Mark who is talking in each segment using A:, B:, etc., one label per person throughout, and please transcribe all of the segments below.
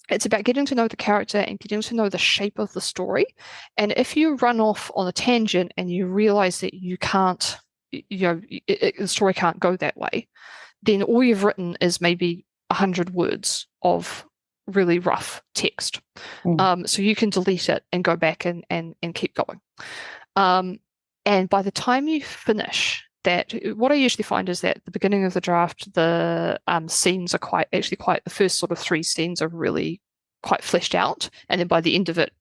A: It's about getting to know the character and getting to know the shape of the story. And if you run off on a tangent and you realize that you can't, the story can't go that way, then all you've written is maybe 100 words of really rough text.
B: Mm.
A: So you can delete it and go back and keep going. Um, and by the time you finish that, what I usually find is that at the beginning of the draft, the scenes are quite, the first sort of three scenes are really quite fleshed out. And then by the end of it,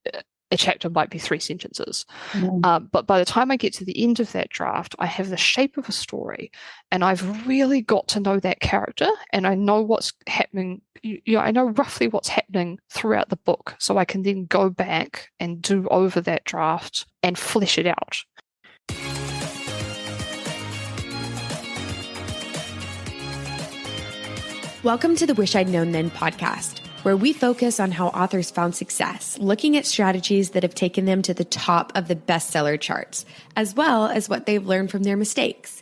A: a chapter might be 3 sentences.
B: Mm.
A: But by the time I get to the end of that draft, I have the shape of a story and I've really got to know that character and I know what's happening. I know roughly what's happening throughout the book. So I can then go back and do over that draft and flesh it out.
C: Welcome to the Wish I'd Known Then podcast, where we focus on how authors found success, looking at strategies that have taken them to the top of the bestseller charts, as well as what they've learned from their mistakes.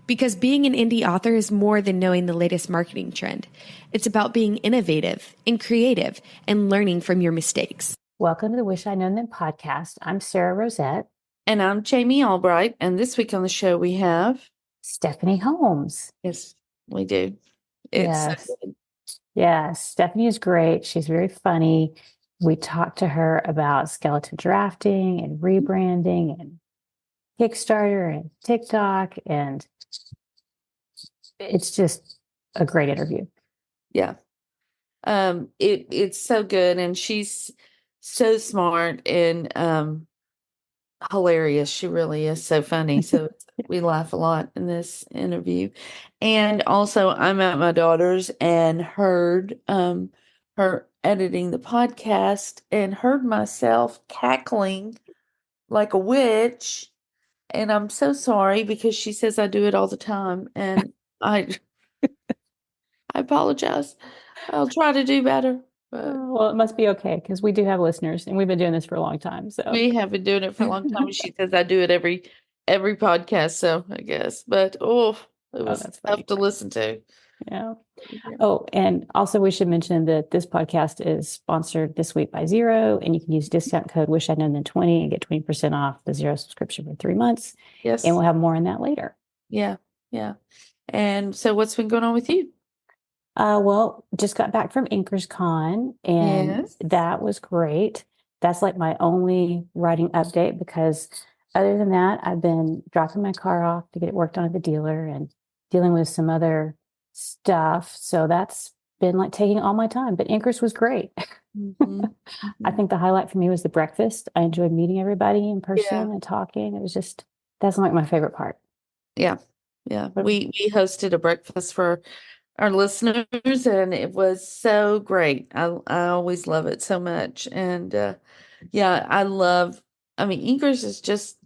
C: Because being an indie author is more than knowing the latest marketing trend. It's about being innovative and creative and learning from your mistakes.
B: Welcome to the Wish I'd Known Then podcast. I'm Sarah Rosette.
D: And I'm Jamie Albright. And this week on the show, we have
B: Steffanie Holmes.
D: Yes, we do.
B: Yes.
D: So good.
B: Yes. Steffanie is great. She's very funny. We talked to her about skeleton drafting and rebranding and Kickstarter and TikTok. And it's just a great interview.
D: Yeah. It's so good. And she's so smart and hilarious. She really is so funny. So we laugh a lot in this interview. And also I'm at my daughter's and heard her editing the podcast and heard myself cackling like a witch. And I'm so sorry because she says I do it all the time. And I apologize. I'll try to do better. But
B: Well, it must be okay because we do have listeners and we've been doing this for a long time. So
D: we have been doing it for a long time. She says I do it every podcast. So I guess, but it was
B: that's funny.
D: tough to listen to.
B: Yeah. Oh, and also we should mention that this podcast is sponsored this week by Xero, and you can use discount code Wish I'd Known Then 20 and get 20% off the Xero subscription for 3 months.
D: Yes.
B: And we'll have more on that later.
D: Yeah. Yeah. And so what's been going on with you?
B: Well, just got back from Inkers Con, and
D: Yes.
B: that was great. That's like my only writing update because other than that, I've been dropping my car off to get it worked on at the dealer and dealing with some other stuff. So that's been like taking all my time, but Inkers was great.
D: Mm-hmm.
B: I think the highlight for me was the breakfast. I enjoyed meeting everybody in person
D: Yeah.
B: and talking. It was just, that's like my favorite part.
D: Yeah. Yeah. We hosted a breakfast for our listeners and it was so great. I always love it so much. And yeah, Inkers is just,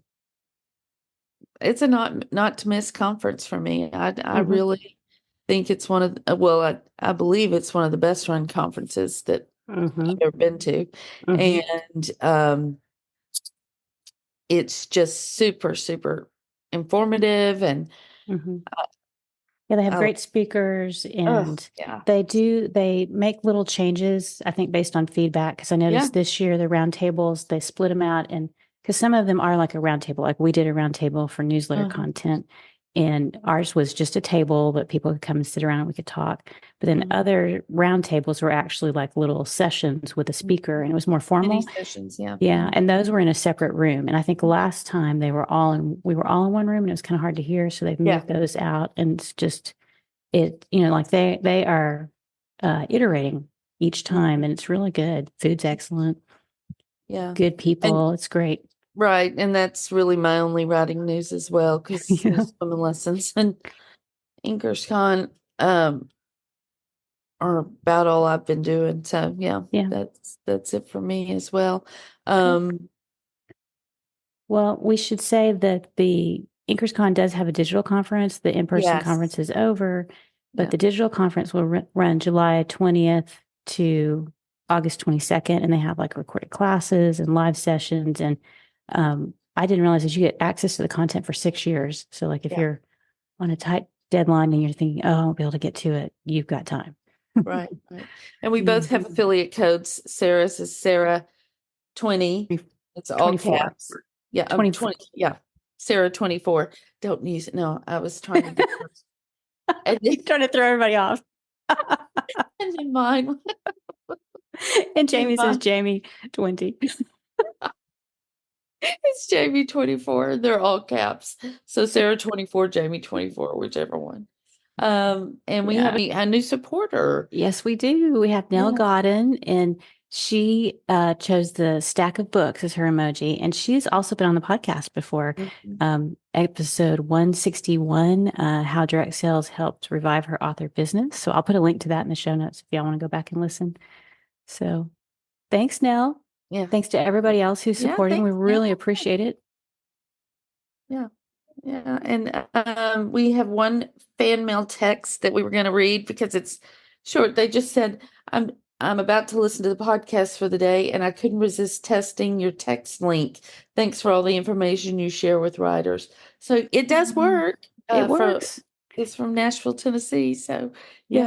D: it's a not to miss conference for me. I really think it's one of the, I believe it's one of the best run conferences that I've ever been to. And it's just super, super informative and
B: yeah, they have great speakers and they make little changes, I think, based on feedback. Because I noticed this year the roundtables, they split them out, and because some of them are like a roundtable, like we did a roundtable for newsletter content, and ours was just a table, but people could come and sit around and we could talk. But then other roundtables were actually like little sessions with a speaker, and it was more formal.
D: Mini sessions,
B: Yeah, and those were in a separate room. And I think last time we were all in one room, and it was kind of hard to hear, so they've moved those out, and it's just like they are iterating each time, and it's really good. Food's excellent.
D: Yeah,
B: good people. It's great.
D: Right. And that's really my only writing news as well, because swimming lessons and InkersCon are about all I've been doing. So that's it for me as well.
B: Well, we should say that the InkersCon does have a digital conference. The in-person conference is over, but the digital conference will run July 20th to August 22nd, and they have like recorded classes and live sessions. And I didn't realize that you get access to the content for 6 years. So like if you're on a tight deadline and you're thinking, oh, I won't be able to get to it, you've got time.
D: Right. And we both have affiliate codes. Sarah's is Sarah 20. It's all
B: 24.
D: caps. Yeah, 20. Yeah, Sarah 24. Don't use it. No, I was trying to get
B: and trying to throw everybody off.
D: And then mine.
B: And Jamie says Jamie 20.
D: It's Jamie 24. They're all caps. So Sarah 24, Jamie 24, whichever one. And we have a new supporter.
B: Yes, we do. We have Nell Godden, and she chose the stack of books as her emoji. And she's also been on the podcast before. Episode 161, How Direct Sales Helped Revive Her Author Business. So I'll put a link to that in the show notes if y'all want to go back and listen. So thanks, Nell.
D: Yeah.
B: Thanks to everybody else who's supporting. We really appreciate it.
D: Yeah. Yeah. And we have one fan mail text that we were going to read because it's short. They just said, I'm about to listen to the podcast for the day and I couldn't resist testing your text link. Thanks for all the information you share with writers. So it does work.
B: It works.
D: It's from Nashville, Tennessee. So it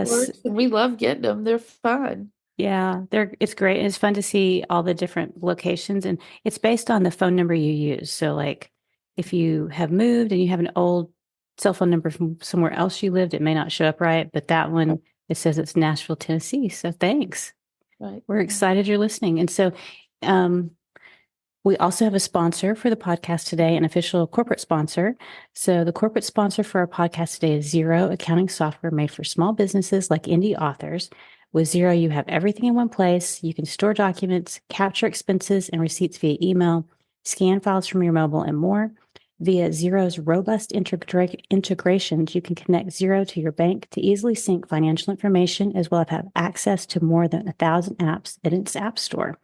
D: works. And we love getting them. They're fun.
B: Yeah, it's great. And it's fun to see all the different locations, and it's based on the phone number you use. So like if you have moved and you have an old cell phone number from somewhere else you lived, it may not show up right, but that one, it says it's Nashville, Tennessee. So thanks.
D: Right.
B: We're excited you're listening. And so we also have a sponsor for the podcast today, an official corporate sponsor. So the corporate sponsor for our podcast today is Xero accounting software made for small businesses like indie authors. With Xero, you have everything in one place. You can store documents, capture expenses and receipts via email, scan files from your mobile, and more. Via Xero's robust integrations, you can connect Xero to your bank to easily sync financial information, as well as have access to more than 1,000 apps in its app store.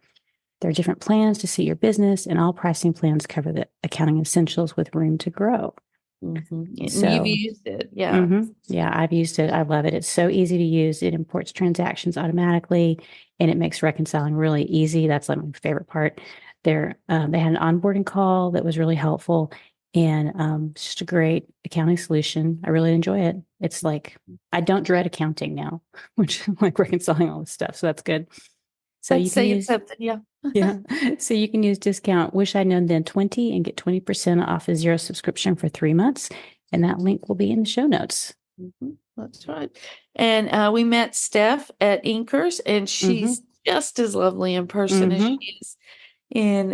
B: There are different plans to suit your business, and all pricing plans cover the accounting essentials with room to grow.
D: So, you've used it. Yeah.
B: Yeah, I've used it. I love it. It's so easy to use. It imports transactions automatically and it makes reconciling really easy. That's like my favorite part. They had an onboarding call that was really helpful and it's just a great accounting solution. I really enjoy it. It's like, I don't dread accounting now, which I'm like reconciling all this stuff. So that's good. So you can use
D: something. Yeah.
B: So you can use discount Wish I'd Known Then 20 and get 20% off a Xero subscription for 3 months. And that link will be in the show notes.
D: That's right. And we met Steph at Inkers, and she's just as lovely in person as she is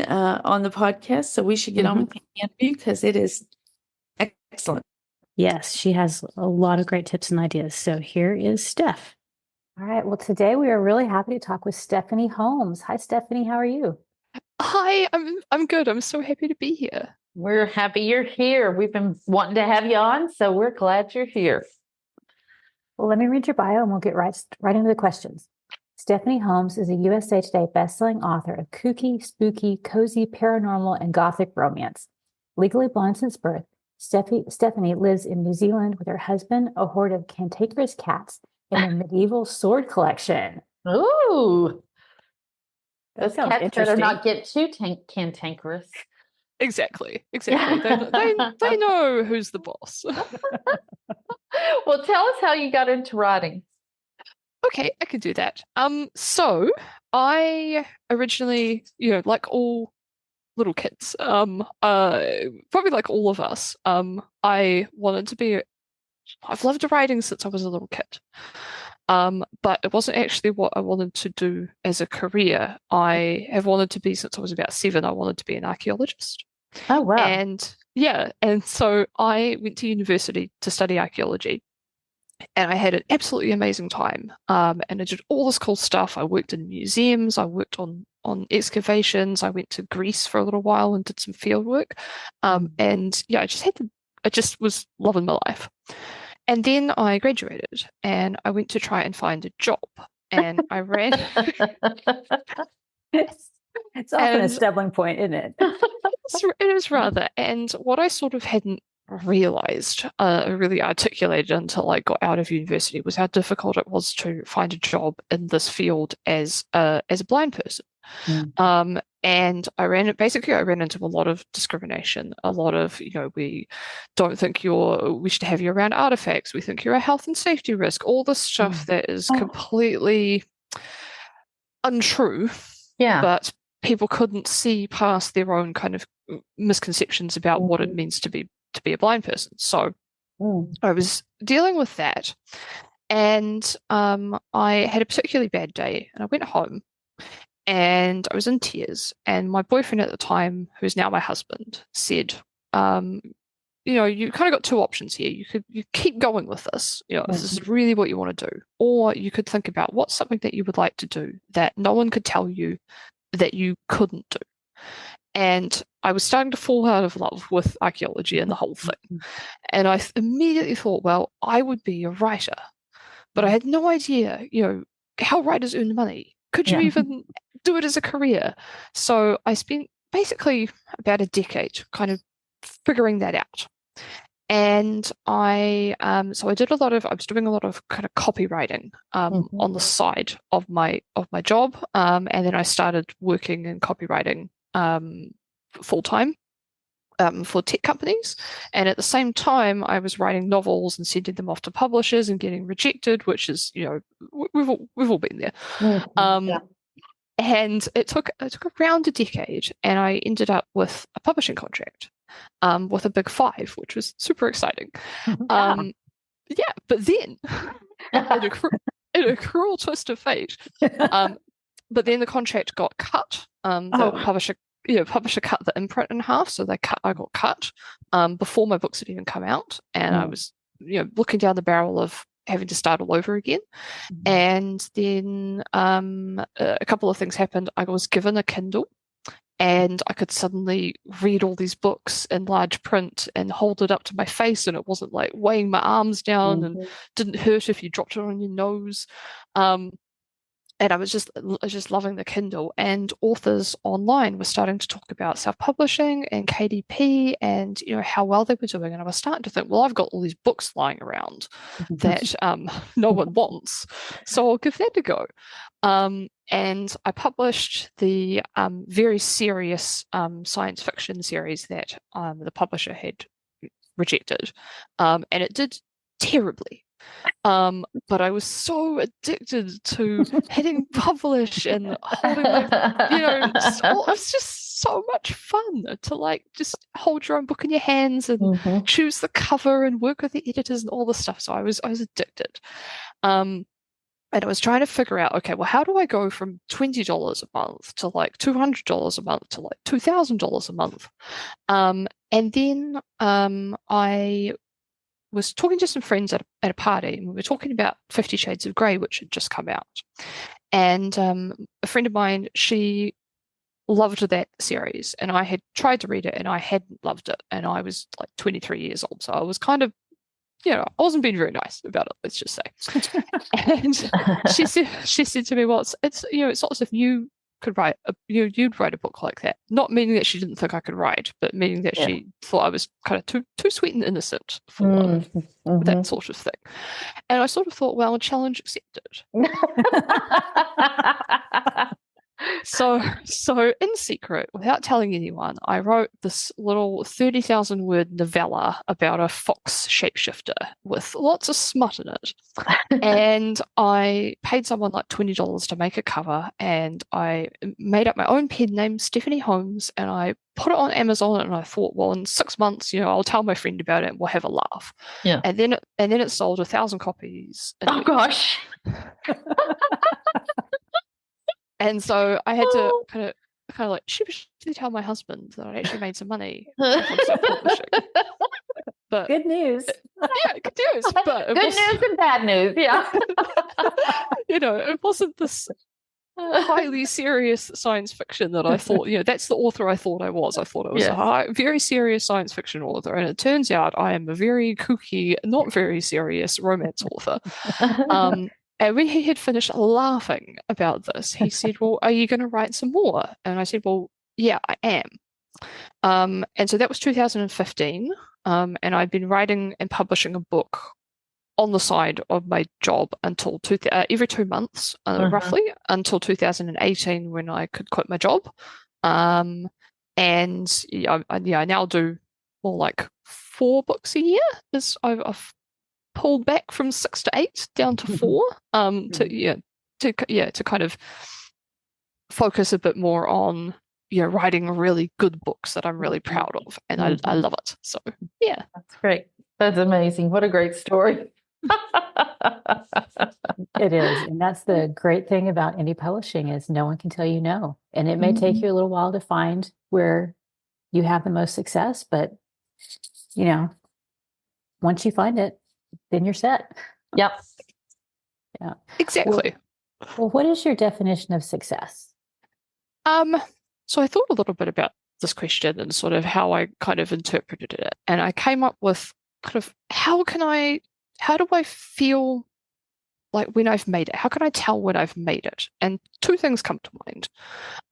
D: on the podcast. So we should get on with the interview because it is excellent.
B: Yes, she has a lot of great tips and ideas. So here is Steph. All right. Well, today we are really happy to talk with Steffanie Holmes. Hi, Steffanie. How are you?
A: Hi, I'm good. I'm so happy to be here.
E: We're happy you're here. We've been wanting to have you on, so we're glad you're here.
B: Well, let me read your bio and we'll get right into the questions. Steffanie Holmes is a USA Today bestselling author of kooky, spooky, cozy, paranormal, and gothic romance. Legally blind since birth, Steffanie lives in New Zealand with her husband, a horde of cantankerous cats, in a medieval sword collection.
E: Ooh. Those cats better not get too cantankerous.
A: Exactly. They know who's the boss.
E: Well, tell us how you got into writing.
A: Okay, I can do that. So I originally, like all little kids, probably like all of us, I wanted to be. I've loved writing since I was a little kid. But it wasn't actually what I wanted to do as a career. I have wanted to be since I was about 7. I wanted to be an archaeologist.
E: Oh, wow.
A: And so I went to university to study archaeology. And I had an absolutely amazing time. And I did all this cool stuff. I worked in museums. I worked on excavations. I went to Greece for a little while and did some field work. And yeah, I just was loving my life. And then I graduated and I went to try and find a job. And I ran.
B: It's often a stumbling point, isn't it?
A: It is rather. And what I sort of hadn't realized, really articulated until I got out of university, was how difficult it was to find a job in this field as a blind person. And I ran into a lot of discrimination, a lot of, we don't think we should have you around artifacts. We think you're a health and safety risk, all this stuff that is completely untrue.
E: Yeah.
A: But people couldn't see past their own kind of misconceptions about what it means to be a blind person. So I was dealing with that. And I had a particularly bad day, and I went home and I was in tears. And my boyfriend at the time, who's now my husband, said, you kind of got two options here. You keep going with this, if this is really what you want to do, or you could think about what's something that you would like to do that no one could tell you that you couldn't do. And I was starting to fall out of love with archaeology and the whole thing. And I immediately thought, well, I would be a writer. But I had no idea, how writers earn money. Could you even do it as a career? So I spent basically about a decade kind of figuring that out. And I was doing a lot of kind of copywriting on the side of my job. And then I started working in copywriting full time. For tech companies, and at the same time I was writing novels and sending them off to publishers and getting rejected, which is we've all been there. And it took around a decade, and I ended up with a publishing contract with a Big Five, which was super exciting. But then in a cruel twist of fate, but then the contract got cut. The publisher cut the imprint in half, so I got cut before my books had even come out, and I was looking down the barrel of having to start all over again. And then a couple of things happened. I was given a Kindle, and I could suddenly read all these books in large print and hold it up to my face, and it wasn't like weighing my arms down and didn't hurt if you dropped it on your nose. And I was just loving the Kindle, and authors online were starting to talk about self-publishing and KDP and how well they were doing. And I was starting to think, well, I've got all these books lying around that no one wants, so I'll give that a go. And I published the very serious science fiction series that the publisher had rejected, and it did terribly. But I was so addicted to hitting publish and holding it was just so much fun to just hold your own book in your hands and choose the cover and work with the editors and all this stuff. So I was addicted. And I was trying to figure out, okay, well, how do I go from $20 a month to like $200 a month to like $2,000 a month? And then I was talking to some friends at a party, and we were talking about 50 Shades of Grey, which had just come out. And a friend of mine, she loved that series, and I had tried to read it, and I hadn't loved it. And I was like 23 years old, so I was kind of, I wasn't being very nice about it, let's just say. And she said to me, well, it's not as if you could write you'd write a book like that, not meaning that she didn't think I could write, but meaning that she thought I was kind of too sweet and innocent for that sort of thing. And I sort of thought, well, challenge accepted. So in secret, without telling anyone, I wrote this little 30,000 word novella about a fox shapeshifter with lots of smut in it. And I paid someone like $20 to make a cover, and I made up my own pen name, Steffanie Holmes, and I put it on Amazon, and I thought, well, in 6 months, I'll tell my friend about it and we'll have a laugh.
E: Yeah.
A: And then it sold 1,000 copies.
E: Oh gosh.
A: And so I had to kind of like sheepishly tell my husband that I actually made some money from self-publishing. But
B: good news.
A: Yeah, good news. But
E: good news and bad news. Yeah.
A: It wasn't this highly serious science fiction that I thought, that's the author I thought I was. I thought I was a very serious science fiction author. And it turns out I am a very kooky, not very serious romance author. And when he had finished laughing about this, he said, well, are you going to write some more? And I said, well, yeah, I am. And so that was 2015. And I'd been writing and publishing a book on the side of my job until every 2 months, roughly, until 2018, when I could quit my job. And I now do more like 4 books a year. I've pulled back from 6 to 8 down to 4. To kind of focus a bit more on writing really good books that I'm really proud of, and I love it. So yeah,
E: that's great. That's amazing. What a great story.
B: It is. And that's the great thing about indie publishing is no one can tell you no. And it may take you a little while to find where you have the most success, but once you find it, then you're set.
E: Yep.
B: Yeah.
A: Exactly.
B: Well, what is your definition of success?
A: So I thought a little bit about this question and sort of how I kind of interpreted it. And I came up with kind of how do I feel like when I've made it? How can I tell when I've made it? And 2 things come to mind.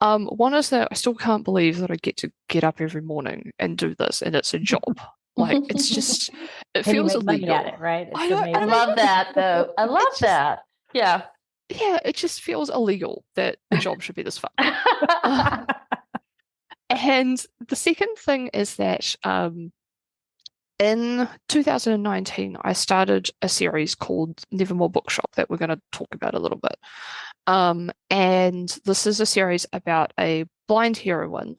A: One is that I still can't believe that I get to get up every morning and do this, and it's a job. Like it's just, it feels illegal.
B: Money at it, right?
E: I love that though. I love that. Yeah.
A: Yeah, it just feels illegal that the job should be this fun. And the second thing is that in 2019, I started a series called Nevermore Bookshop that we're going to talk about a little bit. And this is a series about a blind heroine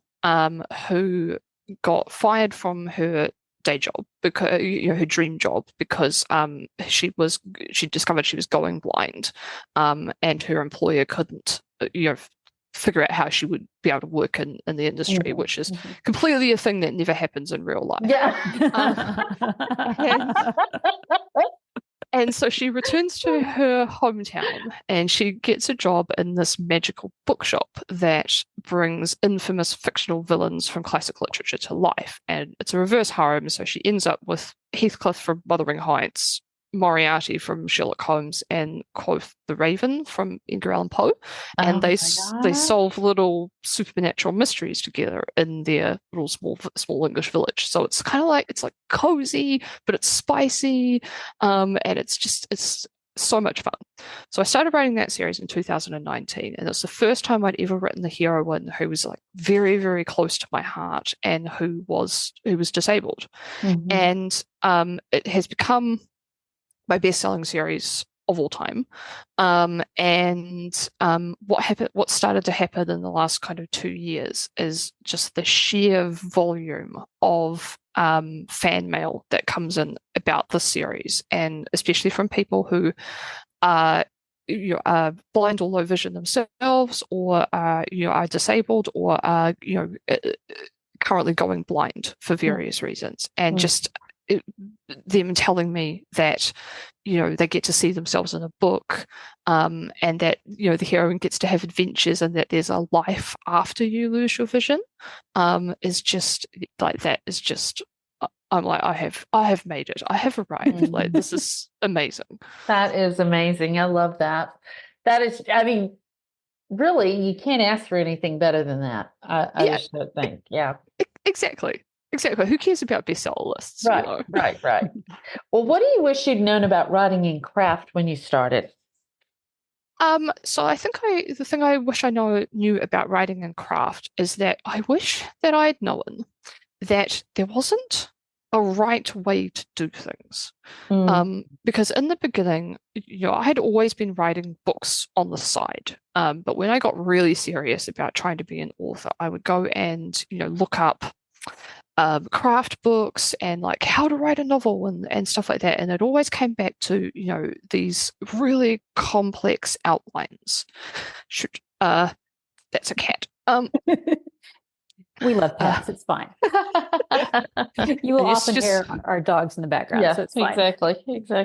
A: who got fired from her day job, because her dream job, because she discovered she was going blind, and her employer couldn't figure out how she would be able to work in the industry, which is completely a thing that never happens in real life. And so she returns to her hometown and she gets a job in this magical bookshop that brings infamous fictional villains from classic literature to life. And it's a reverse harem, so she ends up with Heathcliff from Wuthering Heights, Moriarty from Sherlock Holmes, and Quoth the Raven from Edgar Allan Poe. And they solve little supernatural mysteries together in their little small English village. So it's kind of like, it's like cozy, but it's spicy, and it's so much fun. So I started writing that series in 2019, and it's the first time I'd ever written the heroine who was like very, very close to my heart and who was disabled. And it has become my best-selling series of all time. What started to happen in the last kind of 2 years is just the sheer volume of fan mail that comes in about this series, and especially from people who are blind or low vision themselves, or are disabled, or are currently going blind for various reasons, and just them telling me that they get to see themselves in a book, and that the heroine gets to have adventures, and that there's a life after you lose your vision, is just like, that is just, I'm like, I have made it. I have arrived. Like, this is amazing.
E: That is amazing. I love that. That is, I mean, really, you can't ask for anything better than that. I just don't think. Yeah.
A: Exactly. Who cares about bestseller lists?
E: Right. Well, what do you wish you'd known about writing and craft when you started?
A: So I think the thing I wish I knew about writing and craft is that I wish that I had known that there wasn't a right way to do things. Because in the beginning, I had always been writing books on the side. But when I got really serious about trying to be an author, I would go and look up craft books and like how to write a novel and stuff like that, and it always came back to these really complex outlines. That's a cat.
B: We love cats. It's fine. You will often hear our dogs in the background, so it's fine.
E: Exactly.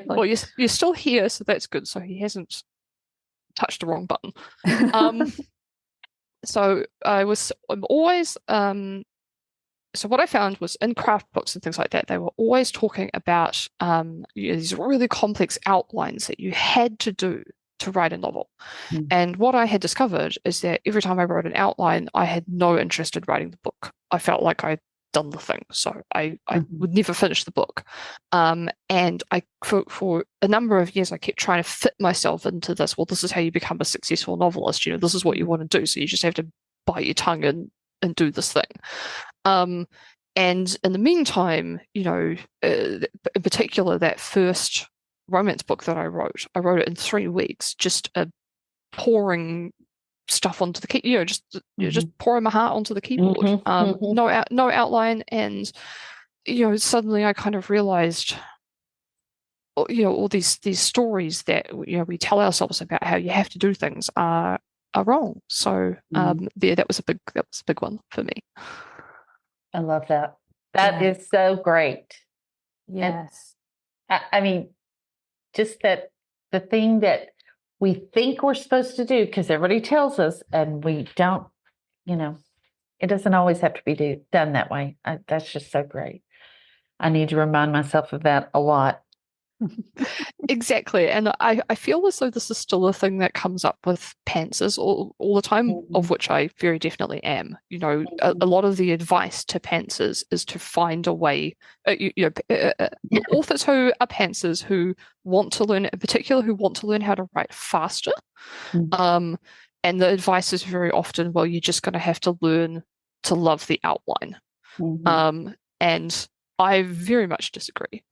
A: Well, you're still here, so that's good. So he hasn't touched the wrong button. So I'm always so what I found was in craft books and things like that, they were always talking about these really complex outlines that you had to do to write a novel. And what I had discovered is that every time I wrote an outline, I had no interest in writing the book. I felt like I'd done the thing, so I would never finish the book. And I for a number of years, I kept trying to fit myself into this. Well, this is how you become a successful novelist. This is what you want to do. So you just have to bite your tongue and and do this thing. And in the meantime, in particular, that first romance book that I wrote it in 3 weeks, just pouring stuff onto the key, just pouring my heart onto the keyboard. No outline, and suddenly I kind of realized, all these stories that we tell ourselves about how you have to do things are wrong. So that was a big one for me.
E: I love that. That is so great.
B: Yes.
E: And, I mean, just that the thing that we think we're supposed to do, because everybody tells us, and we don't, it doesn't always have to be done that way. That's just so great. I need to remind myself of that a lot.
A: Exactly. And I feel as though this is still a thing that comes up with pantsers all the time, of which I very definitely am. A lot of the advice to pantsers is to find a way, authors who are pantsers who want to learn, in particular, who want to learn how to write faster. And the advice is very often, well, you're just going to have to learn to love the outline. And I very much disagree.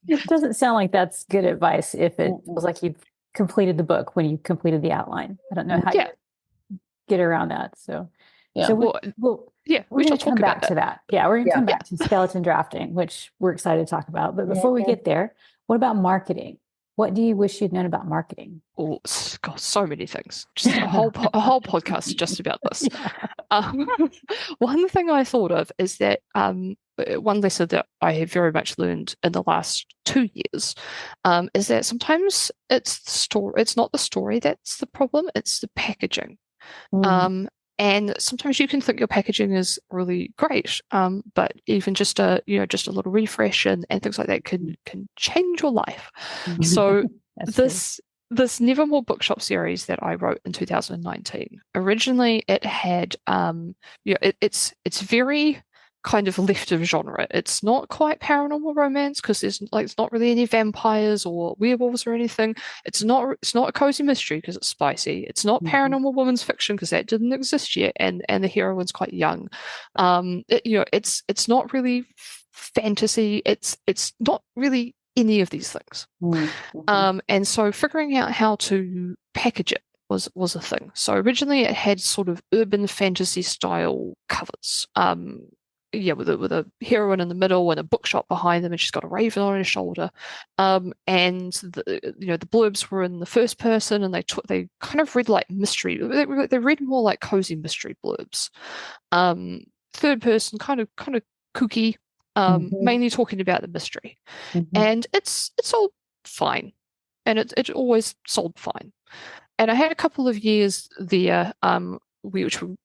B: It doesn't sound like that's good advice if it feels like you've completed the book when you completed the outline. I don't know how you get around that. So, we're going to come back to that. Yeah, we're going to come back to skeleton drafting, which we're excited to talk about. But before we get there, what about marketing? What do you wish you'd known about marketing?
A: Oh, God, so many things. Just a whole podcast just about this. One thing I thought of is that one lesson that I have very much learned in the last 2 years is that sometimes it's not the story that's the problem, it's the packaging. And sometimes you can think your packaging is really great, but even just a little refresh and things like that can change your life. So this Nevermore Bookshop series that I wrote in 2019, originally it had it's very kind of left of genre. It's not quite paranormal romance because it's not really any vampires or werewolves or anything. It's not a cozy mystery because it's spicy. It's not paranormal women's fiction because that didn't exist yet, and the heroine's quite young. It's not really fantasy. It's not really any of these things. And so figuring out how to package it was a thing. So originally it had sort of urban fantasy style covers. With a heroine in the middle and a bookshop behind them, and she's got a raven on her shoulder. And the blurbs were in the first person, and they kind of read like mystery. They read more like cozy mystery blurbs. Third person, kind of kooky, mainly talking about the mystery. And it's sold fine, and it always sold fine. And I had a couple of years there, which we'll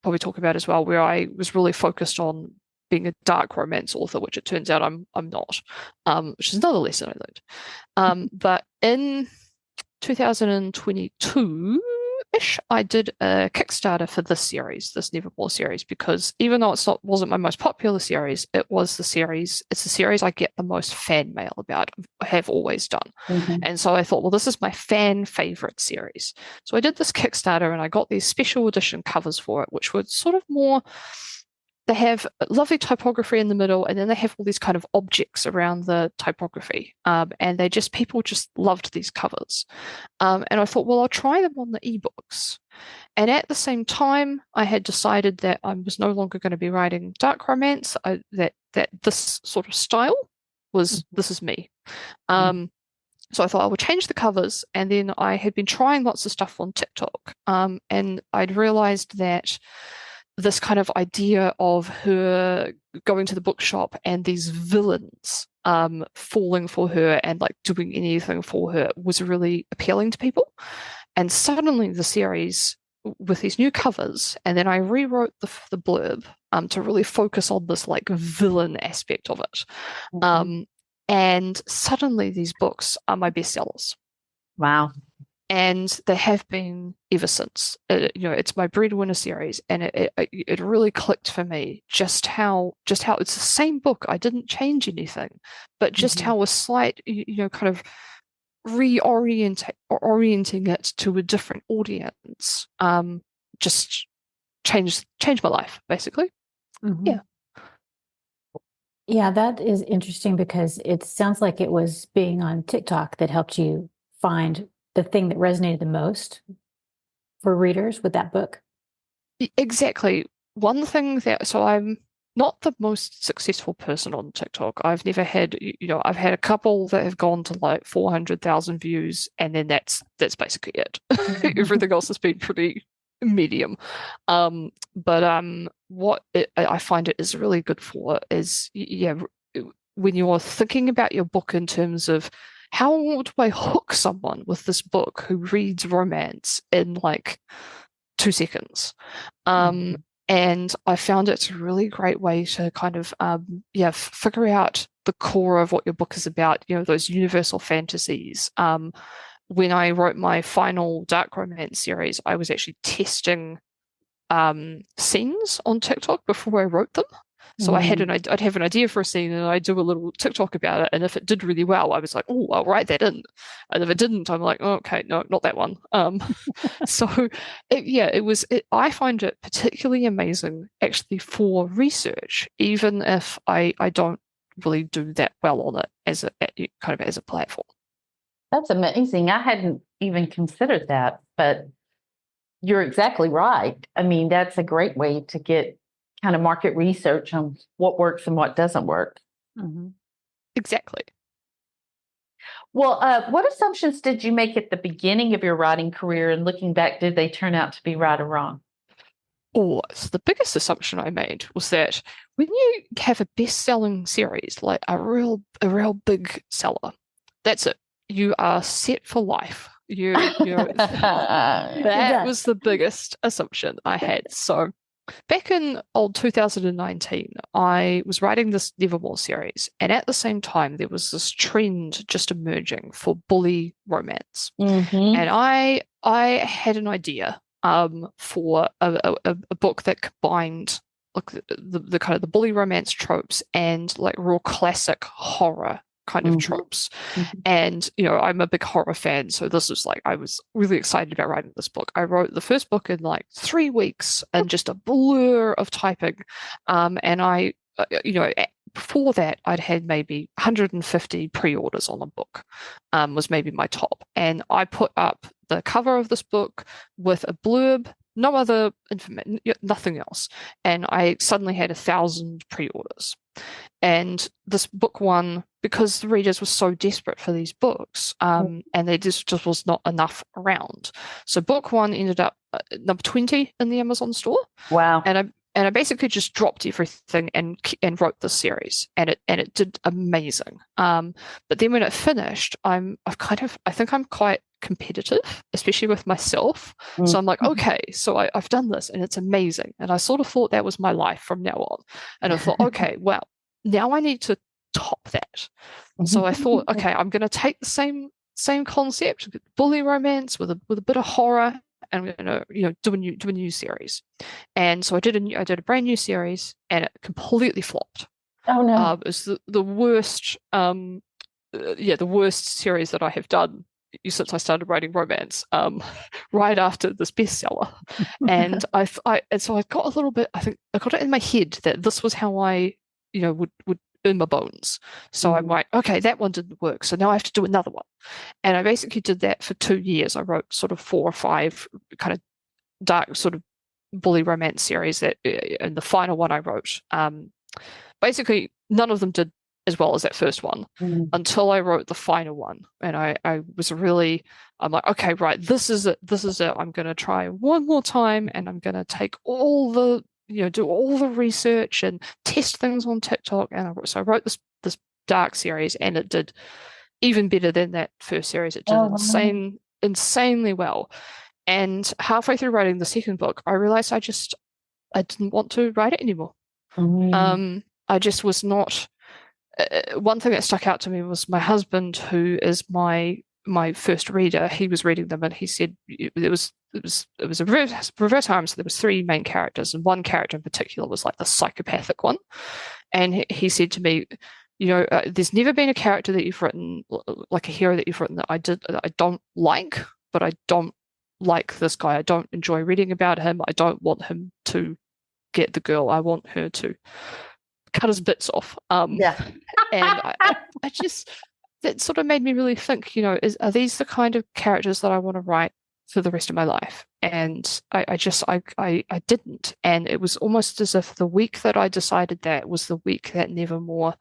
A: probably talk about as well, where I was really focused on being a dark romance author, which it turns out I'm not, which is another lesson I learned. But in 2022-ish, I did a Kickstarter for this Nevermore series, because even though wasn't my most popular series, it's the series I get the most fan mail about, I have always done. And so I thought, well, this is my fan favorite series. So I did this Kickstarter and I got these special edition covers for it, which were sort of more, they have lovely typography in the middle, and then they have all these kind of objects around the typography. And people just loved these covers. And I thought, well, I'll try them on the ebooks. And at the same time, I had decided that I was no longer going to be writing dark romance, that this sort of style this is me. So I thought I would change the covers, and then I had been trying lots of stuff on TikTok. And I'd realized that this kind of idea of her going to the bookshop and these villains falling for her and like doing anything for her was really appealing to people. And suddenly the series with these new covers, and then I rewrote the blurb to really focus on this like villain aspect of it. And suddenly these books are my bestsellers.
E: Wow.
A: And they have been ever since. It's my breadwinner series, and it really clicked for me just how it's the same book. I didn't change anything, but just how a slight, kind of orienting it to a different audience, just changed my life, basically. Yeah.
B: Yeah, that is interesting because it sounds like it was being on TikTok that helped you find the thing that resonated the most for readers with that book.
A: Exactly. One thing so I'm not the most successful person on TikTok. I've never had, I've had a couple that have gone to like 400,000 views, and then that's basically it. Everything else has been pretty medium. But what I find it is really good for is, when you're thinking about your book in terms of how do I hook someone with this book who reads romance in like 2 seconds. And I found it's a really great way to kind of, figure out the core of what your book is about, those universal fantasies. When I wrote my final dark romance series, I was actually testing scenes on TikTok before I wrote them. So I'd have an idea for a scene, and I'd do a little TikTok about it. And if it did really well, I was like, oh, I'll write that in. And if it didn't, I'm like, oh, okay, no, not that one. So I find it particularly amazing actually for research, even if I don't really do that well on it as a platform.
E: That's amazing. I hadn't even considered that, but you're exactly right. I mean, that's a great way to get kind of market research on what works and what doesn't work.
A: Exactly.
E: Well, what assumptions did you make at the beginning of your writing career, and looking back, did they turn out to be right or wrong?
A: So the biggest assumption I made was that when you have a best-selling series, like a real big seller, that's it. You are set for life. That was the biggest assumption I had. So back in 2019, I was writing this Nevermore series, and at the same time, there was this trend just emerging for bully romance. And I had an idea for a book that combined like the kind of the bully romance tropes and like real classic horror kind of tropes. And I'm a big horror fan, so this was like I was really excited about writing this book. I wrote the first book in like 3 weeks and just a blur of typing, and I before that I'd had maybe 150 pre-orders on the book, was maybe my top, and I put up the cover of this book with a blurb, no other information, nothing else, and I suddenly had 1,000 pre-orders. And this book won because the readers were so desperate for these books, and there just was not enough around. So book 1 ended up number 20 in the Amazon store.
E: Wow!
A: And I basically just dropped everything and wrote this series, and it did amazing. But then when it finished, I think I'm quite competitive, especially with myself. So I'm like, okay, so I've done this and it's amazing. And I sort of thought that was my life from now on. And I thought, okay, well, now I need to top that. So I thought, okay, I'm going to take the same concept, bully romance with a bit of horror, and I'm going to do a new series. And so I did a brand new series, and it completely flopped.
E: Oh no!
A: It was the worst, the worst series that I have done since I started writing romance, right after this bestseller. And so I got a little bit, I think I got it in my head that this was how I, would earn my bones. So I'm like, okay, that one didn't work, so now I have to do another one. And I basically did that for 2 years. I wrote sort of 4 or 5 kind of dark sort of bully romance series and the final one I wrote, basically none of them did as well as that first one until I wrote the final one. And I was really, I'm like, okay, right, this is it. I'm going to try one more time, and I'm going to take all the, do all the research and test things on TikTok. And so I wrote this dark series, and it did even better than that first series. It did insanely well. And halfway through writing the second book, I realized I didn't want to write it anymore. I just was not. One thing that stuck out to me was my husband, who is my first reader. He was reading them, and he said it was a reverse harem. So there was 3 main characters, and one character in particular was like the psychopathic one. And he said to me, there's never been a character that you've written, like a hero that you've written, that I don't like, but I don't like this guy. I don't enjoy reading about him. I don't want him to get the girl. I want her to cut his bits off. And I just, that sort of made me really think, are these the kind of characters that I want to write for the rest of my life? And I didn't. And it was almost as if the week that I decided that was the week that Nevermore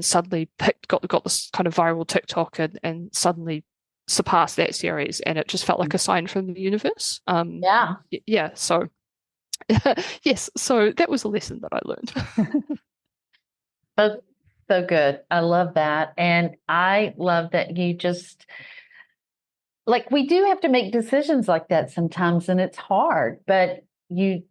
A: suddenly got this kind of viral TikTok and suddenly surpassed that series. And it just felt like a sign from the universe. Yeah. So yes, so that was a lesson that I learned.
E: So good. I love that. And I love that you just, like, we do have to make decisions like that sometimes, and it's hard, but you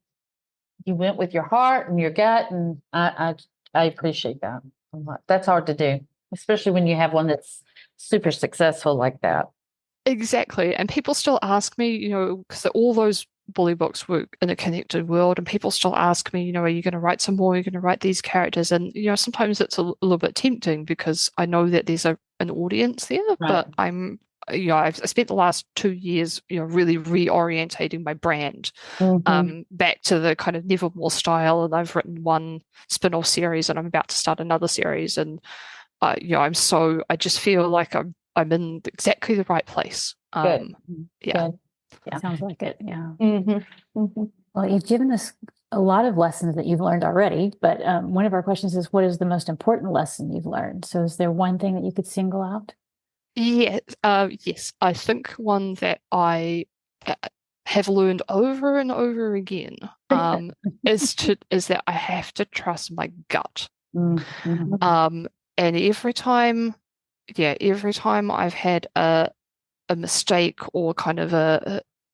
E: went with your heart and your gut, and I appreciate that a lot. That's hard to do, especially when you have one that's super successful like that.
A: Exactly. And people still ask me, because all those bully books were in a connected world, and people still ask me, are you going to write some more? Are you going to write these characters? And sometimes it's a little bit tempting because I know that there's an audience there, but I've spent the last 2 years, really reorientating my brand back to the kind of Nevermore style. And I've written one spin-off series, and I'm about to start another series. And I just feel like I'm in exactly the right place.
E: Good.
A: Yeah.
E: Good. Yeah.
B: Sounds like it. Yeah.
E: Mm-hmm.
B: Well, you've given us a lot of lessons that you've learned already, but one of our questions is, what is the most important lesson you've learned? So is there one thing that you could single out?
A: Yeah, yes. I think one that I have learned over and over again is that I have to trust my gut.
E: Mm-hmm.
A: And every time I've had a mistake or kind of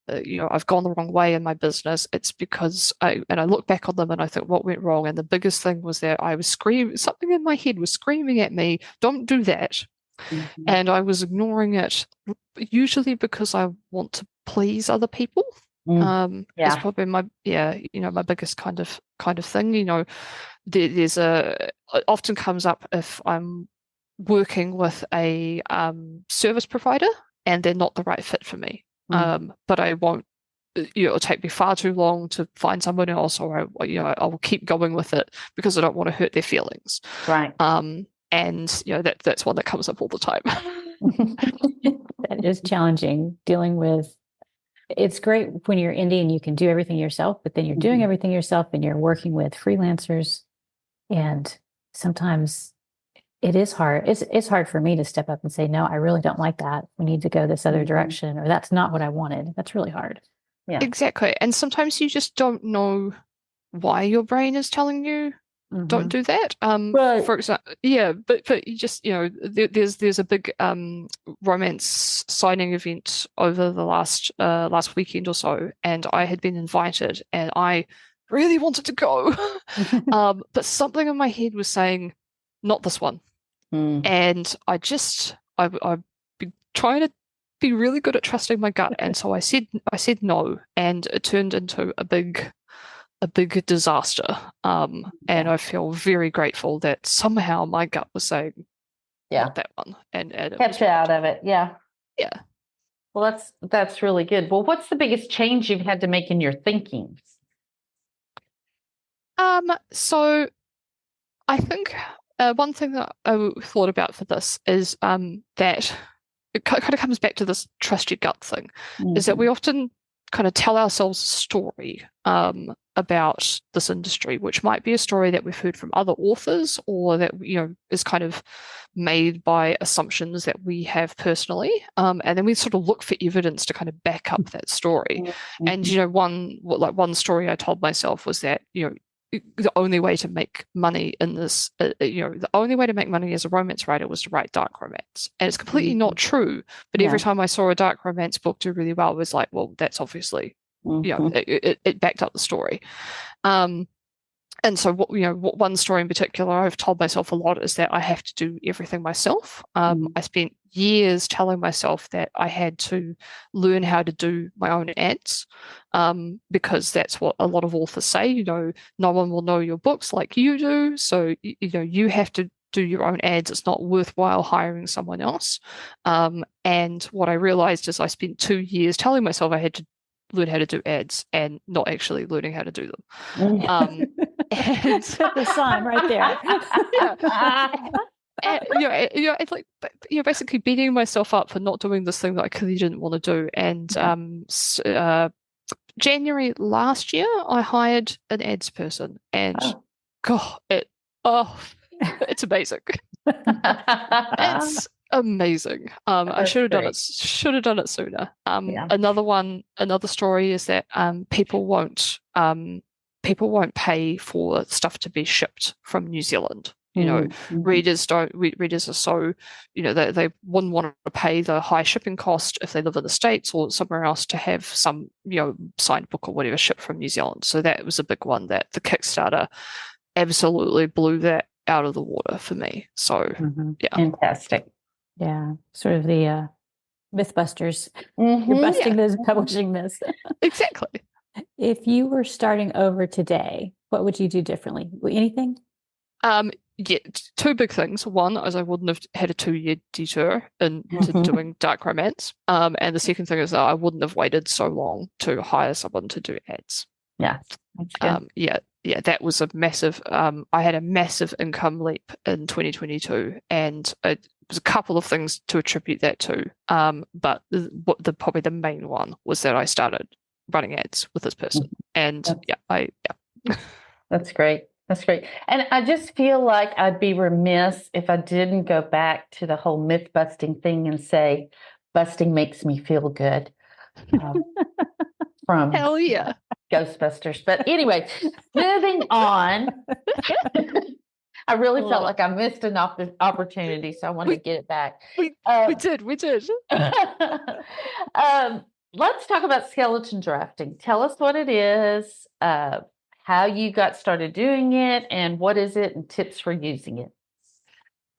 A: I've gone the wrong way in my business, it's because I look back on them and I think, what went wrong? And the biggest thing was that I was something in my head was screaming at me, don't do that. Mm-hmm. And I was ignoring it, usually because I want to please other people. It's probably my biggest kind of thing. It often comes up if I'm working with a service provider and they're not the right fit for me. But I won't, it'll take me far too long to find someone else, or I'll keep going with it because I don't want to hurt their feelings.
E: Right.
A: And that's one that comes up all the time.
B: That is challenging, dealing with. It's great when you're indie and you can do everything yourself, but then you're doing everything yourself and you're working with freelancers, and sometimes it is hard. It's hard for me to step up and say, no, I really don't like that. We need to go this other direction, or that's not what I wanted. That's really hard.
E: Yeah,
A: exactly. And sometimes you just don't know why your brain is telling you don't do that. For example, but you just, there's a big romance signing event over the last weekend or so, and I had been invited, and I really wanted to go, but something in my head was saying, not this one. And I've been trying to be really good at trusting my gut, and so I said no, and it turned into a big disaster. And I feel very grateful that somehow my gut was saying, not that one, and it
E: kept you out of it. Yeah. Well, that's really good. Well, what's the biggest change you've had to make in your thinking?
A: So I think one thing that I thought about for this is that it kind of comes back to this trust your gut thing, is that we often kind of tell ourselves a story about this industry, which might be a story that we've heard from other authors, or that is kind of made by assumptions that we have personally, and then we sort of look for evidence to kind of back up that story. And one story I told myself was that the only way to make money in this, the only way to make money as a romance writer was to write dark romance. And it's completely not true. But every time I saw a dark romance book do really well, I was like, well, that's obviously, it backed up the story. And so one story in particular I've told myself a lot is that I have to do everything myself. I spent years telling myself that I had to learn how to do my own ads, because that's what a lot of authors say. No one will know your books like you do, so you have to do your own ads. It's not worthwhile hiring someone else. And what I realized is I spent 2 years telling myself I had to learn how to do ads and not actually learning how to do them. And
B: the sign right there.
A: It's like basically beating myself up for not doing this thing that I clearly didn't want to do. And January last year, I hired an ads person, and it's amazing. It's amazing. I should have done it. Should have done it sooner. Another story is that people won't pay for stuff to be shipped from New Zealand. Readers are so, they wouldn't want to pay the high shipping cost if they live in the States or somewhere else to have some, signed book or whatever shipped from New Zealand. So that was a big one that the Kickstarter absolutely blew that out of the water for me. So,
E: Fantastic.
B: Yeah. Sort of the Mythbusters. You're busting those publishing myths.
A: Exactly.
B: If you were starting over today, what would you do differently? Anything?
A: Two big things. One is I wouldn't have had a 2-year detour into doing dark romance. And the second thing is that I wouldn't have waited so long to hire someone to do ads.
E: Yeah.
A: That was a massive, I had a massive income leap in 2022, and it was a couple of things to attribute that to. But probably the main one was that I started running ads with this person. And
E: That's great. That's great. And I just feel like I'd be remiss if I didn't go back to the whole myth busting thing and say, busting makes me feel good. From
A: hell yeah,
E: Ghostbusters. But anyway, moving on. I really felt like I missed an opportunity, so I wanted to get it back.
A: We did.
E: Let's talk about skeleton drafting. Tell us what it is, how you got started doing it, and what is it, and tips for using it.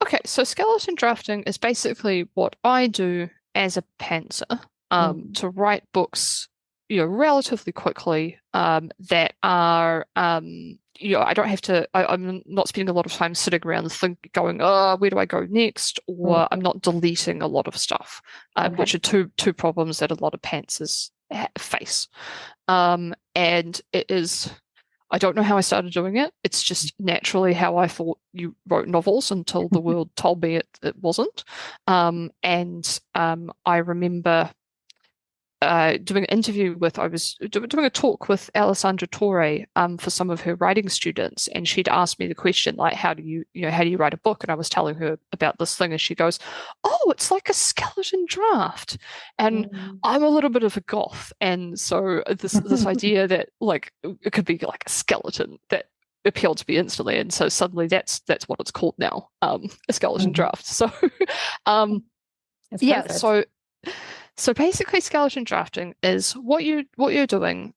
A: Okay, so skeleton drafting is basically what I do as a pantser to write books, relatively quickly that are, I don't have to, I'm not spending a lot of time sitting around going, where do I go next? Or I'm not deleting a lot of stuff, which are two problems that a lot of pantsers face. And it is, I don't know how I started doing it. It's just naturally how I thought you wrote novels until the world told me it wasn't. I remember doing an interview I was doing a talk with Alessandra Torre for some of her writing students, and she'd asked me the question, like, how do you write a book? And I was telling her about this thing, and she goes, oh, it's like a skeleton draft. And I'm a little bit of a goth, and so this idea that like it could be like a skeleton that appealed to me instantly, and so suddenly that's what it's called now, a skeleton draft. So So basically, skeleton drafting is what you're doing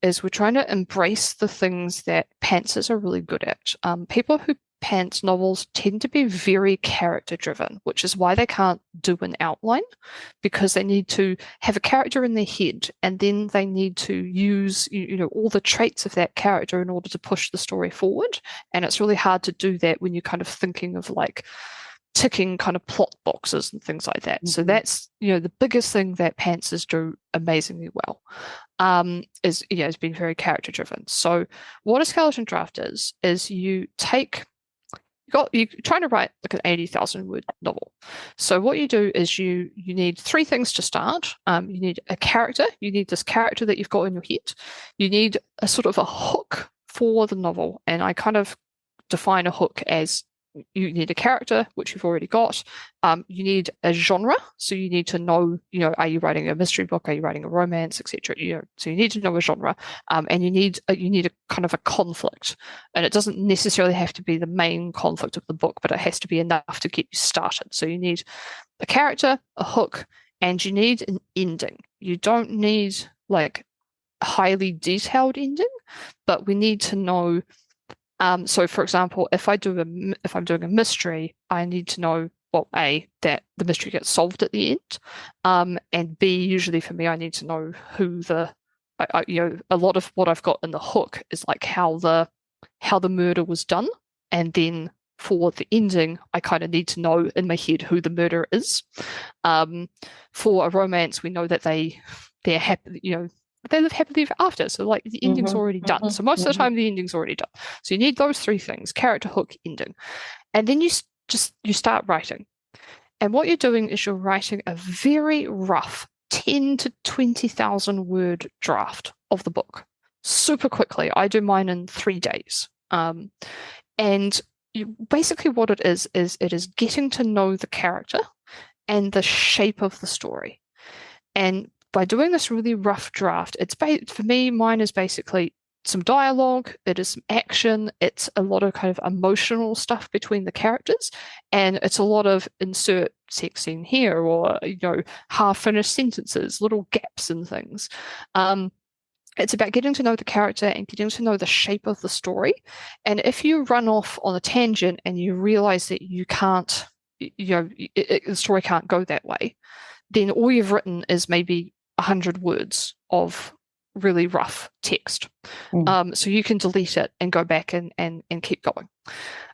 A: is we're trying to embrace the things that pantsers are really good at. People who pants novels tend to be very character driven, which is why they can't do an outline, because they need to have a character in their head, and then they need to use all the traits of that character in order to push the story forward. And it's really hard to do that when you're kind of thinking of like ticking kind of plot boxes and things like that. So that's the biggest thing that pantsers do amazingly well, is being very character driven. So what a skeleton draft is you're trying to write like an 80,000 word novel. So what you do is you need 3 things to start. You need a character. You need this character that you've got in your head. You need a sort of a hook for the novel, and I kind of define a hook as you need a character, which you've already got. You need a genre, so you need to know, are you writing a mystery book? Are you writing a romance, etc.? So you need to know a genre, and you need a kind of a conflict, and it doesn't necessarily have to be the main conflict of the book, but it has to be enough to get you started. So you need a character, a hook, and you need an ending. You don't need like a highly detailed ending, but we need to know. So, for example, if I'm doing a mystery, I need to know, well, A, that the mystery gets solved at the end, and B, usually for me, I need to know who a lot of what I've got in the hook is like how the murder was done, and then for the ending, I kind of need to know in my head who the murderer is. For a romance, we know that they're happy, they live happily ever after. So like the ending's already done. So most of the time the ending's already done. So you need those three things: character, hook, ending. And then you start writing. And what you're doing is you're writing a very rough 10 to 20,000 word draft of the book super quickly. I do mine in 3 days. And basically what it is it is getting to know the character and the shape of the story. And by doing this really rough draft, for me, mine is basically some dialogue, it is some action, it's a lot of kind of emotional stuff between the characters, and it's a lot of insert sex scene here, or half-finished sentences, little gaps and things. It's about getting to know the character and getting to know the shape of the story. And if you run off on a tangent and you realize that you can't, the story can't go that way, then all you've written is maybe 100 words of really rough text. So you can delete it and go back and keep going.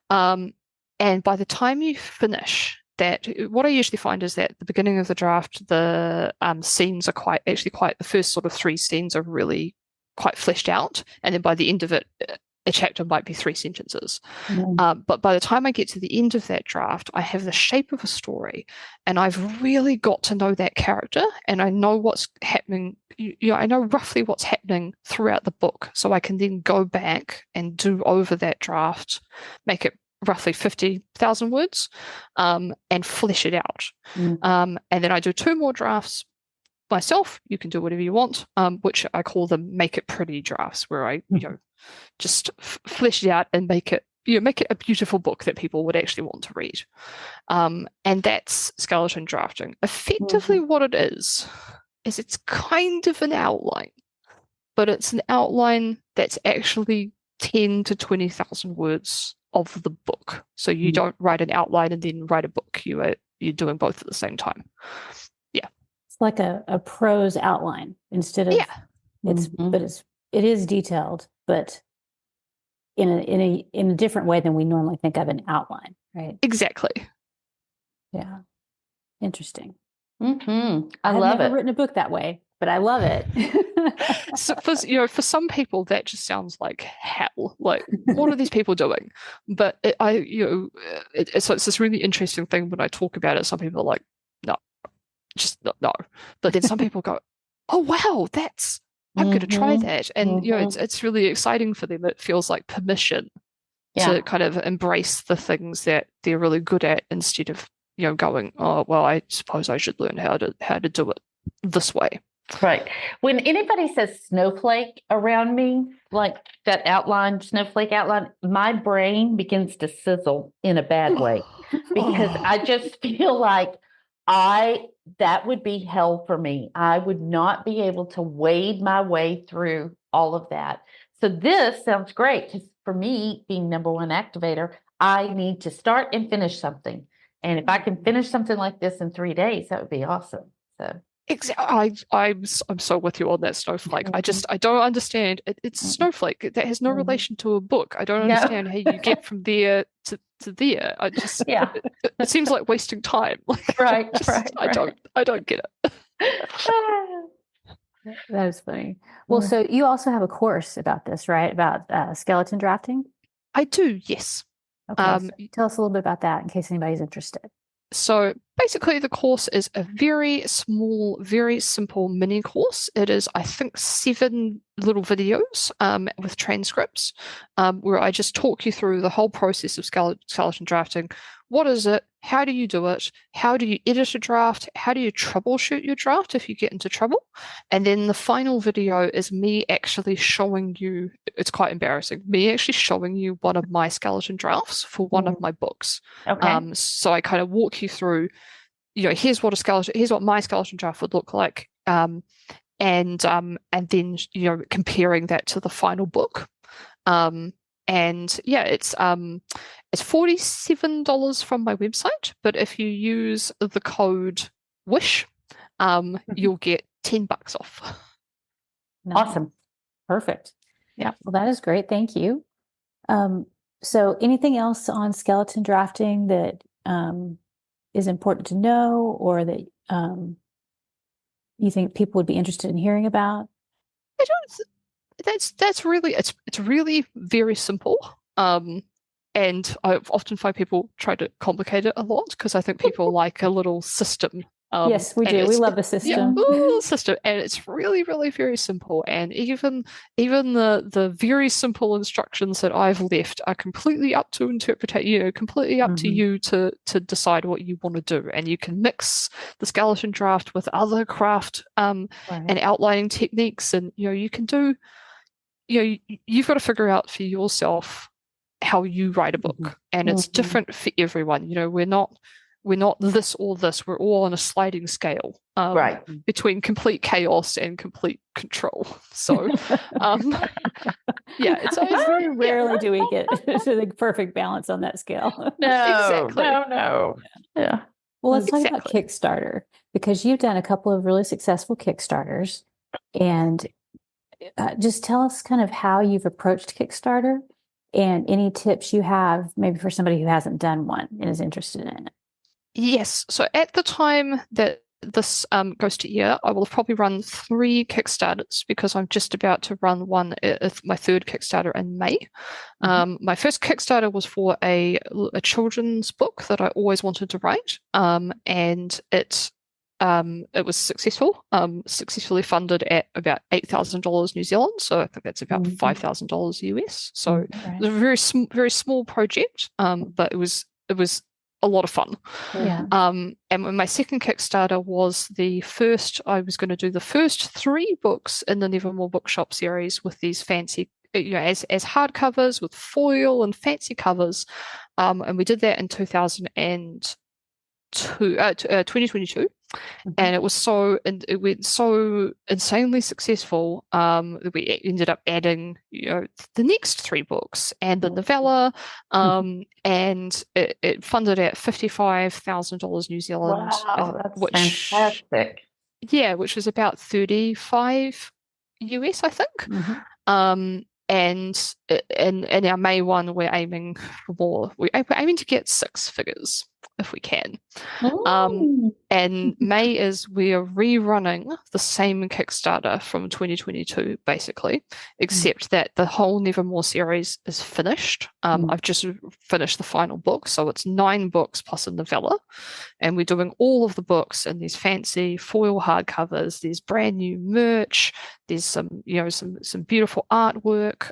A: And by the time you finish that, what I usually find is that at the beginning of the draft, the scenes are quite, the first sort of 3 scenes are really quite fleshed out. And then by the end of it, a chapter might be 3 sentences. But by the time I get to the end of that draft, I have the shape of a story, and I've really got to know that character, and I know what's happening. I know roughly what's happening throughout the book, so I can then go back and do over that draft, make it roughly 50,000 words, and flesh it out. And then I do 2 more drafts myself. You can do whatever you want, which I call them make it pretty drafts, where I just flesh it out and make it a beautiful book that people would actually want to read. And that's skeleton drafting. Effectively what it is it's kind of an outline, but it's an outline that's actually 10 to 20,000 words of the book. So you don't write an outline and then write a book. You're doing both at the same time. Yeah.
B: It's like a prose outline instead of it is detailed, but in a different way than we normally think of an outline, right?
A: Exactly.
B: Yeah. Interesting.
E: I
B: I've
E: love
B: never
E: it.
B: written a book that way, but I love it.
A: So for some people that just sounds like hell. Like, what are these people doing? But it's this really interesting thing when I talk about it. Some people are like, no, just no. But then some people go, oh wow, I'm going to try that, and it's really exciting for them. It feels like permission to kind of embrace the things that they're really good at, instead of going, oh well, I suppose I should learn how to do it this way.
E: Right. When anybody says snowflake around me, like that outline, snowflake outline, my brain begins to sizzle in a bad way, because I just feel like that would be hell for me. I would not be able to wade my way through all of that. So this sounds great, because for me, being number 1 activator, I need to start and finish something. And if I can finish something like this in 3 days, that would be awesome. So
A: exactly, I'm so with you on that snowflake. I don't understand. It's a snowflake that has no relation to a book. I don't understand how you get from there to there. It seems like wasting time. Like,
E: right.
A: I don't get it.
B: That was funny. Well, so you also have a course about this, right? About skeleton drafting?
A: I do, yes.
B: Okay, so tell us a little bit about that in case anybody's interested.
A: So basically the course is a very small, very simple mini course. It is, I think, 7 little videos with transcripts, where I just talk you through the whole process of skeleton drafting. What is it? How do you do it? How do you edit a draft? How do you troubleshoot your draft if you get into trouble? And then the final video is me actually showing you, it's quite embarrassing, me actually showing you one of my skeleton drafts for one of my books.
E: Okay.
A: So I kind of walk you through, here's what my skeleton draft would look like. And then, comparing that to the final book. And yeah, it's $47 from my website, but if you use the code WISH, you'll get $10 off.
E: Awesome.
B: Perfect.
A: Yeah.
B: Well, that is great. Thank you. So anything else on skeleton drafting that is important to know, or that you think people would be interested in hearing about?
A: I don't. That's really it's really very simple. And I often find people try to complicate it a lot because I think people like a little system.
B: Yes, we do. We love the system.
A: Yeah, system, and it's really, really very simple. And even the very simple instructions that I've left are completely up to interpretation. Completely up to you to decide what you want to do. And you can mix the skeleton draft with other craft and outlining techniques, and you can do. You've got to figure out for yourself how you write a book, and it's different for everyone. We're not this or this. We're all on a sliding scale, between complete chaos and complete control. So, it's
B: very rarely do we get to the perfect balance on that scale.
A: No, exactly.
E: No. Yeah.
B: Well, let's talk about Kickstarter, because you've done a couple of really successful Kickstarters, and just tell us kind of how you've approached Kickstarter and any tips you have maybe for somebody who hasn't done one and is interested in it.
A: Yes. So at the time that this goes to air, I will have probably run 3 Kickstarters, because I'm just about to run one, my 3rd Kickstarter in May. My first Kickstarter was for a children's book that I always wanted to write, and it was successful, successfully funded at about $8,000 New Zealand. So I think that's about $5,000 US. So it was a very small project, but it was a lot of fun.
B: Yeah.
A: And my second Kickstarter was I was going to do the first 3 books in the Nevermore Bookshop series with these fancy, as hardcovers with foil and fancy covers. And we did that in 2022. And it went so insanely successful that we ended up adding, the next 3 books and the novella, and it funded at $55,000 New Zealand.
E: Wow, that's fantastic.
A: Yeah, which was about 35 US, I think. And in our May one, we're aiming for more. We're aiming to get 6 figures if we can. And May is we're rerunning the same Kickstarter from 2022, basically, except that the whole Nevermore series is finished. I've just finished the final book, so it's 9 books plus a novella, and we're doing all of the books in these fancy foil hardcovers. There's brand new merch. There's some beautiful artwork,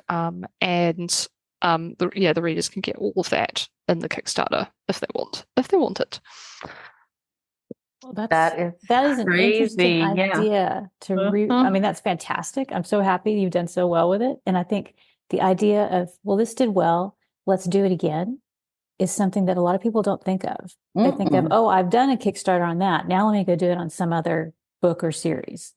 A: and the readers can get all of that in the Kickstarter if they want it.
B: Well, that is an interesting idea to I mean, that's fantastic. I'm so happy you've done so well with it. And I think the idea of, well, this did well, let's do it again, is something that a lot of people don't think of. They think of, oh, I've done a Kickstarter on that, now let me go do it on some other book or series.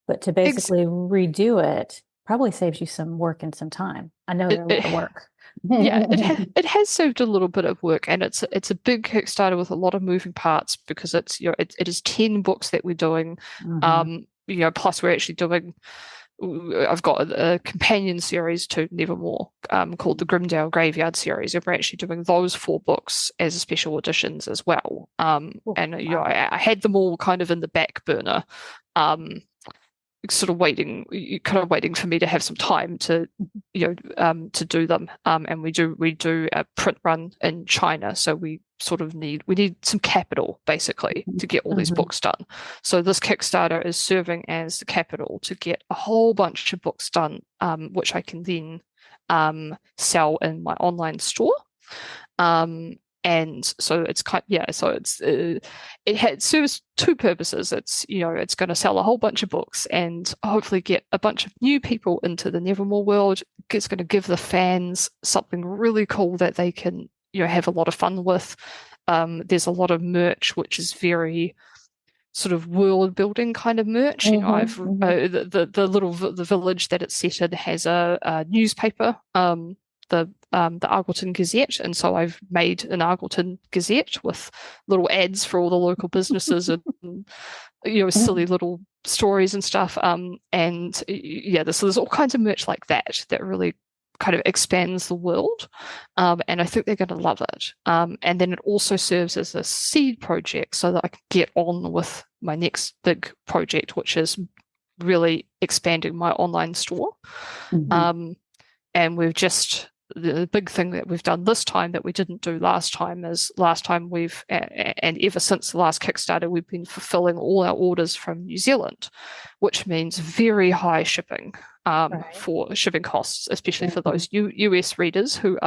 B: But to basically redo it probably saves you some work and some time. I know they're a lot of work.
A: Yeah, it has saved a little bit of work, and it's a big Kickstarter with a lot of moving parts, because it's it is 10 books that we're doing. Plus we're actually doing. I've got a companion series to Nevermore called the Grimdale Graveyard series, and we're actually doing those 4 books as special editions as well. I had them all kind of in the back burner. Sort of waiting for me to have some time to do them, and we do a print run in China, so we need some capital basically to get all these books done. So this Kickstarter is serving as the capital to get a whole bunch of books done, which I can then sell in my online store. And so it's it serves 2 purposes. It's going to sell a whole bunch of books and hopefully get a bunch of new people into the Nevermore world. It's going to give the fans something really cool that they can have a lot of fun with. There's a lot of merch which is very sort of world building kind of merch. I've the village that it's set in has a newspaper. The Argleton Gazette, and so I've made an Argleton Gazette with little ads for all the local businesses and silly little stories and stuff. So there's all kinds of merch like that really kind of expands the world, and I think they're going to love it. And then it also serves as a seed project so that I can get on with my next big project, which is really expanding my online store. And the big thing that we've done this time that we didn't do last time is and ever since the last Kickstarter, we've been fulfilling all our orders from New Zealand, which means very high shipping for shipping costs, especially for those US readers who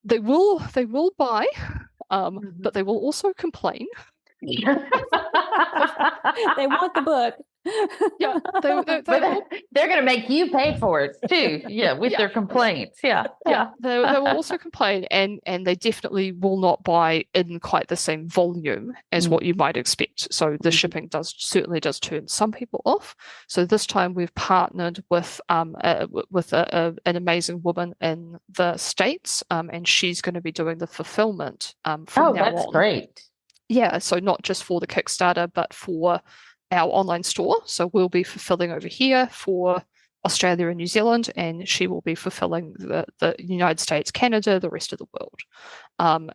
A: they will buy, but they will also complain.
B: They want the book.
A: Yeah,
E: they're going to make you pay for it too. Yeah, with their complaints. Yeah.
A: They will also complain, and they definitely will not buy in quite the same volume as what you might expect. So the shipping certainly does turn some people off. So this time we've partnered with an amazing woman in the States, and she's going to be doing the fulfillment from now on.
E: That's great.
A: Yeah, so not just for the Kickstarter, but for our online store. So we'll be fulfilling over here for Australia and New Zealand, and she will be fulfilling the United States, Canada, the rest of the world. And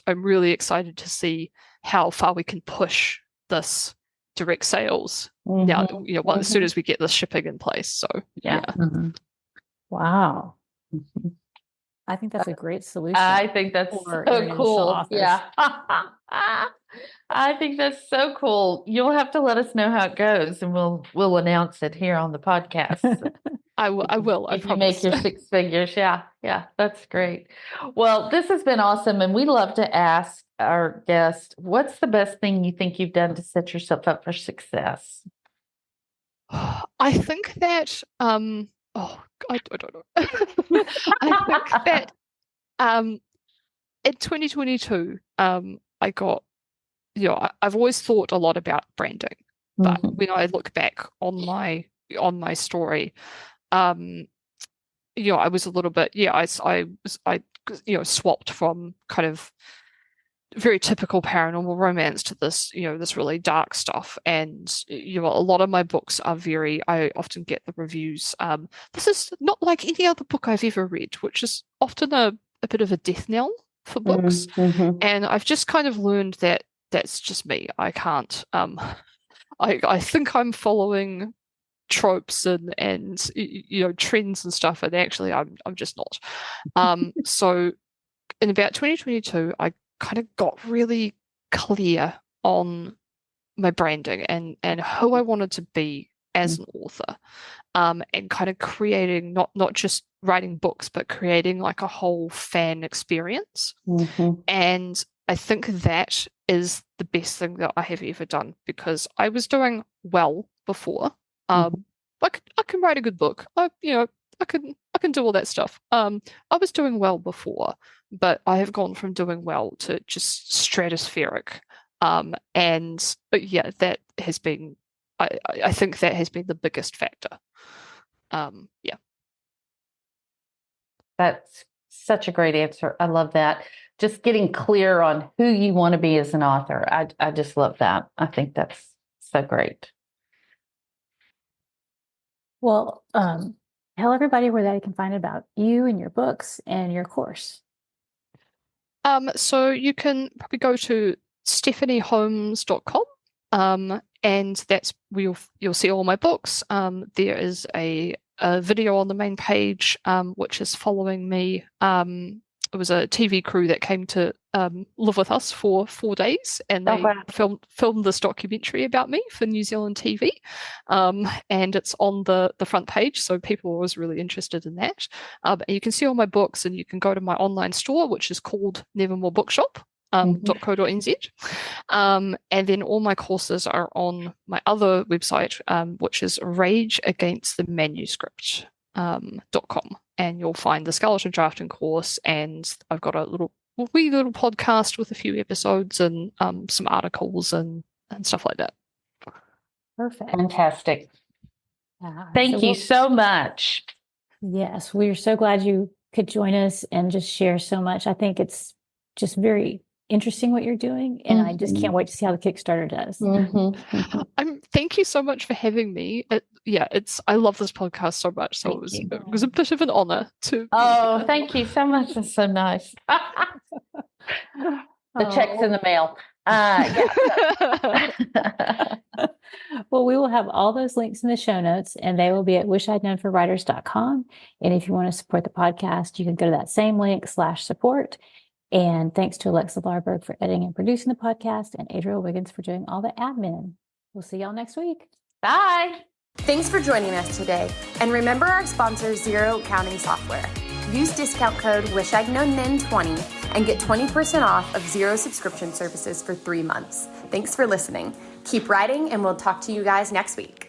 A: I'm really excited to see how far we can push this direct sales now, as soon as we get the shipping in place. So yeah.
E: Wow.
B: I think that's a great solution.
E: I think that's so cool. Yeah. I think that's so cool. You'll have to let us know how it goes, and we'll announce it here on the podcast.
A: I will. I
E: if
A: promise.
E: You make your 6 figures. Yeah, that's great. Well, this has been awesome, and we love to ask our guest, what's the best thing you think you've done to set yourself up for success?
A: I think that I don't know. I think that in 2022, I got, I've always thought a lot about branding, but when I look back on my story, I was a little bit, I swapped from kind of very typical paranormal romance to this, this really dark stuff. And, a lot of my books are I often get the reviews. This is not like any other book I've ever read, which is often a bit of a death knell for books. And I've just kind of learned that that's just me. I can't, I think I'm following tropes and trends and stuff, and actually I'm just not. So in about 2022, I kind of got really clear on my branding and who I wanted to be as an author, and kind of creating not just writing books, but creating like a whole fan experience. And I think that is the best thing that I have ever done, because I was doing well before. I can write a good book. I can do all that stuff. I was doing well before, but I have gone from doing well to just stratospheric. That has been, I think that has been the biggest factor.
E: That's such a great answer. I love that. Just getting clear on who you want to be as an author. I just love that. I think that's so great.
B: Well, tell everybody where they can find about you and your books and your course.
A: So you can probably go to steffanieholmes.com, and that's where you'll see all my books. There is a video on the main page, which is following me. It was a TV crew that came to live with us for 4 days, and they filmed this documentary about me for New Zealand TV, and it's on the front page, so people are always really interested in that. And you can see all my books, and you can go to my online store, which is called Nevermore Bookshop. .co.nz, and then all my courses are on my other website, which is rageagainstthemanuscript.com, and you'll find the skeleton drafting course, and I've got a wee little podcast with a few episodes and some articles and stuff like that.
B: Perfect.
E: Fantastic. Thank you so much.
B: Yes, we're so glad you could join us and just share so much. I think it's just very interesting what you're doing, and I just can't wait to see how the Kickstarter does.
A: Thank you so much for having me. I love this podcast so much, so it was a bit of an honor to.
E: Oh, thank you so much. That's so nice. The check's in the mail.
B: Well, we will have all those links in the show notes, and they will be at wishidknownforwriters.com. And if you want to support the podcast, you can go to that same link /support. And thanks to Alexa Larberg for editing and producing the podcast, and Adriel Wiggins for doing all the admin. We'll see y'all next week.
E: Bye.
C: Thanks for joining us today. And remember our sponsor, Xero Accounting Software. Use discount code WishI'dKnownNen20 and get 20% off of Xero subscription services for 3 months. Thanks for listening. Keep writing, and we'll talk to you guys next week.